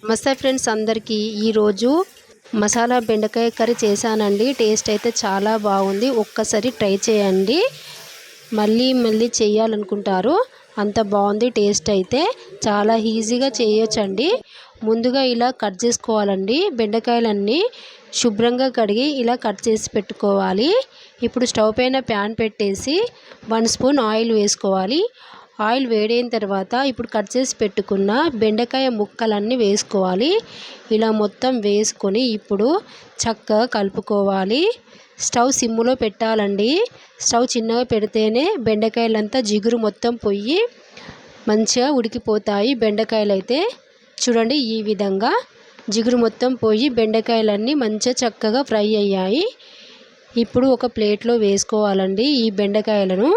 నమస్తే ఫ్రెండ్స్, అందరికీ ఈరోజు మసాలా బెండకాయ కర్రీ చేశానండి. టేస్ట్ అయితే చాలా బాగుంది. ఒక్కసారి ట్రై చేయండి, మళ్ళీ మళ్ళీ చేయాలనుకుంటారు. అంత బాగుంది. టేస్ట్ అయితే చాలా ఈజీగా చేయొచ్చండి. ముందుగా ఇలా కట్ చేసుకోవాలండి. బెండకాయలన్నీ శుభ్రంగా కడిగి ఇలా కట్ చేసి పెట్టుకోవాలి. ఇప్పుడు స్టవ్ పైన ప్యాన్ పెట్టేసి 1 స్పూన్ ఆయిల్ వేసుకోవాలి. ఆయిల్ వేడైన తర్వాత ఇప్పుడు కట్ చేసి పెట్టుకున్న బెండకాయ ముక్కలన్నీ వేసుకోవాలి. ఇలా మొత్తం వేసుకొని ఇప్పుడు చక్కగా కలుపుకోవాలి. స్టవ్ సిమ్లో పెట్టాలండి. స్టవ్ చిన్నగా పెడితేనే బెండకాయలంతా జిగురు మొత్తం పోయి మంచిగా ఉడికిపోతాయి. బెండకాయలు అయితే చూడండి, ఈ విధంగా జిగురు మొత్తం పోయి బెండకాయలన్నీ మంచిగా చక్కగా ఫ్రై అయ్యాయి. ఇప్పుడు ఒక ప్లేట్లో వేసుకోవాలండి. ఈ బెండకాయలను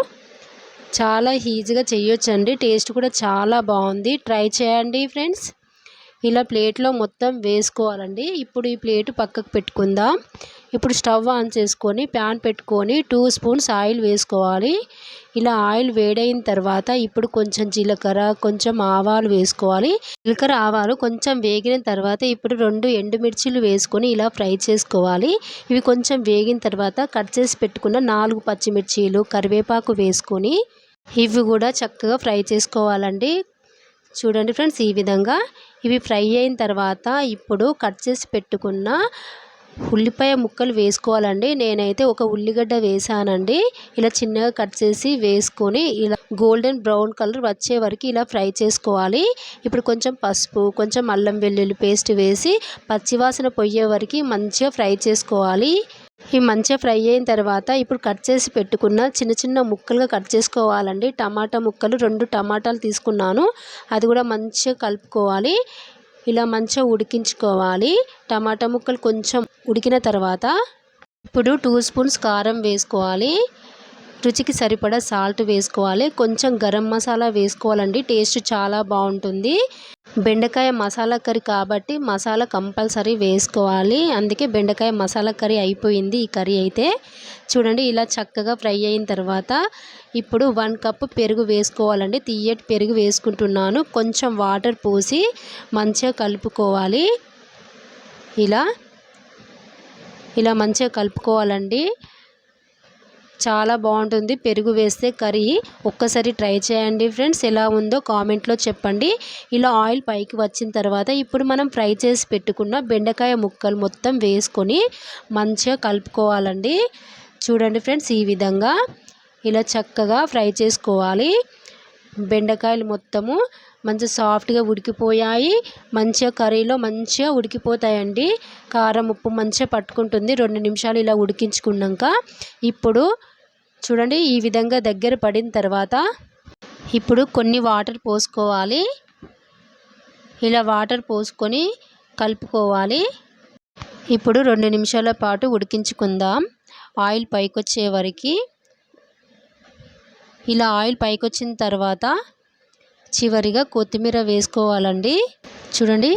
చాలా ఈజీగా చేయొచ్చండి. టేస్ట్ కూడా చాలా బాగుంది. ట్రై చేయండి ఫ్రెండ్స్. ఇలా ప్లేట్లో మొత్తం వేసుకోవాలండి. ఇప్పుడు ఈ ప్లేట్ పక్కకు పెట్టుకుందాం. ఇప్పుడు స్టవ్ ఆన్ చేసుకొని ప్యాన్ పెట్టుకొని 2 స్పూన్స్ ఆయిల్ వేసుకోవాలి. ఇలా ఆయిల్ వేడైన తర్వాత ఇప్పుడు కొంచెం జీలకర్ర, కొంచెం ఆవాలు వేసుకోవాలి. జీలకర్ర ఆవాలు కొంచెం వేగిన తర్వాత ఇప్పుడు 2 ఎండుమిర్చీలు వేసుకొని ఇలా ఫ్రై చేసుకోవాలి. ఇవి కొంచెం వేగిన తర్వాత కట్ చేసి పెట్టుకున్న 4 పచ్చిమిర్చీలు, కరివేపాకు వేసుకొని ఇవి కూడా చక్కగా ఫ్రై చేసుకోవాలండి. చూడండి ఫ్రెండ్స్, ఈ విధంగా ఇవి ఫ్రై అయిన తర్వాత ఇప్పుడు కట్ చేసి పెట్టుకున్న ఉల్లిపాయ ముక్కలు వేసుకోవాలండి. నేనైతే ఒక ఉల్లిగడ్డ వేసానండి. ఇలా చిన్నగా కట్ చేసి వేసుకొని ఇలా గోల్డెన్ బ్రౌన్ కలర్ వచ్చే వరకు ఇలా ఫ్రై చేసుకోవాలి. ఇప్పుడు కొంచెం పసుపు, కొంచెం అల్లం వెల్లుల్లి పేస్ట్ వేసి పచ్చివాసన పోయే వరకు మంచిగా ఫ్రై చేసుకోవాలి. ఇవి మంచిగా ఫ్రై అయిన తర్వాత ఇప్పుడు కట్ చేసి పెట్టుకున్న చిన్న చిన్న ముక్కలుగా కట్ చేసుకోవాలండి. టమాటా ముక్కలు 2 టమాటాలు తీసుకున్నాను. అది కూడా మంచిగా కలుపుకోవాలి. ఇలా మంచిగా ఉడికించుకోవాలి. టమాటా ముక్కలు కొంచెం ఉడికిన తర్వాత ఇప్పుడు 2 స్పూన్స్ కారం వేసుకోవాలి. రుచికి సరిపడా సాల్ట్ వేసుకోవాలి. కొంచెం గరం మసాలా వేసుకోవాలండి. టేస్ట్ చాలా బాగుంటుంది. బెండకాయ మసాలా కర్రీ కాబట్టి మసాలా కంపల్సరీ వేసుకోవాలి. అందుకే బెండకాయ మసాలా కర్రీ అయిపోయింది ఈ కర్రీ అయితే. చూడండి, ఇలా చక్కగా ఫ్రై అయిన తర్వాత ఇప్పుడు 1 కప్పు పెరుగు వేసుకోవాలండి. తియ్యటి పెరుగు వేసుకుంటున్నాను. కొంచెం వాటర్ పోసి మంచిగా కలుపుకోవాలి. ఇలా మంచిగా కలుపుకోవాలండి. చాలా బాగుంటుంది పెరుగు వేస్తే కర్రీ. ఒక్కసారి ట్రై చేయండి ఫ్రెండ్స్. ఎలా ఉందో కామెంట్లో చెప్పండి. ఇలా ఆయిల్ పైకి వచ్చిన తర్వాత ఇప్పుడు మనం ఫ్రై చేసి పెట్టుకున్న బెండకాయ ముక్కలు మొత్తం వేసుకొని మంచిగా కలుపుకోవాలండి. చూడండి ఫ్రెండ్స్, ఈ విధంగా ఇలా చక్కగా ఫ్రై చేసుకోవాలి. బెండకాయలు మొత్తము మంచిగా సాఫ్ట్గా ఉడికిపోయాయి. మంచిగా కర్రీలో మంచిగా ఉడికిపోతాయండి. కారం ఉప్పు మంచిగా పట్టుకుంటుంది 2 నిమిషాలు ఇలా ఉడికించుకున్నాక. ఇప్పుడు చూడండి, ఈ విధంగా దగ్గర పడిన తర్వాత ఇప్పుడు కొన్ని వాటర్ పోసుకోవాలి. ఇలా వాటర్ పోసుకొని కలుపుకోవాలి. ఇప్పుడు 2 నిమిషాల పాటు ఉడికించుకుందాం ఆయిల్ పైకి వచ్చే వరకు. ఇలా ఆయిల్ పైకి వచ్చిన తర్వాత చివరిగా కొత్తిమీర వేసుకోవాలండి. చూడండి,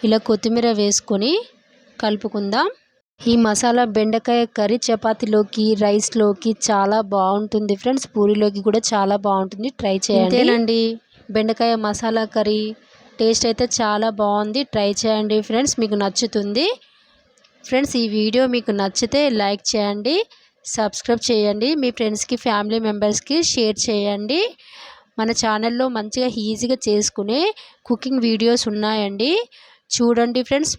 ఇలా కొత్తిమీర వేసుకొని కలుపుకుందాం. ఈ మసాలా బెండకాయ కర్రీ చపాతీలోకి, రైస్లోకి చాలా బాగుంటుంది ఫ్రెండ్స్. పూరీలోకి కూడా చాలా బాగుంటుంది. ట్రై చేయండి. అంతేనండి, బెండకాయ మసాలా కర్రీ టేస్ట్ అయితే చాలా బాగుంది. ట్రై చేయండి ఫ్రెండ్స్, మీకు నచ్చుతుంది. ఫ్రెండ్స్, ఈ వీడియో మీకు నచ్చితే లైక్ చేయండి, సబ్స్క్రైబ్ చేయండి, మీ ఫ్రెండ్స్కి, ఫ్యామిలీ మెంబర్స్కి షేర్ చేయండి. మన ఛానల్లో మంచిగా ఈజీగా చేసుకునే కుకింగ్ వీడియోస్ ఉన్నాయండి. చూడండి ఫ్రెండ్స్.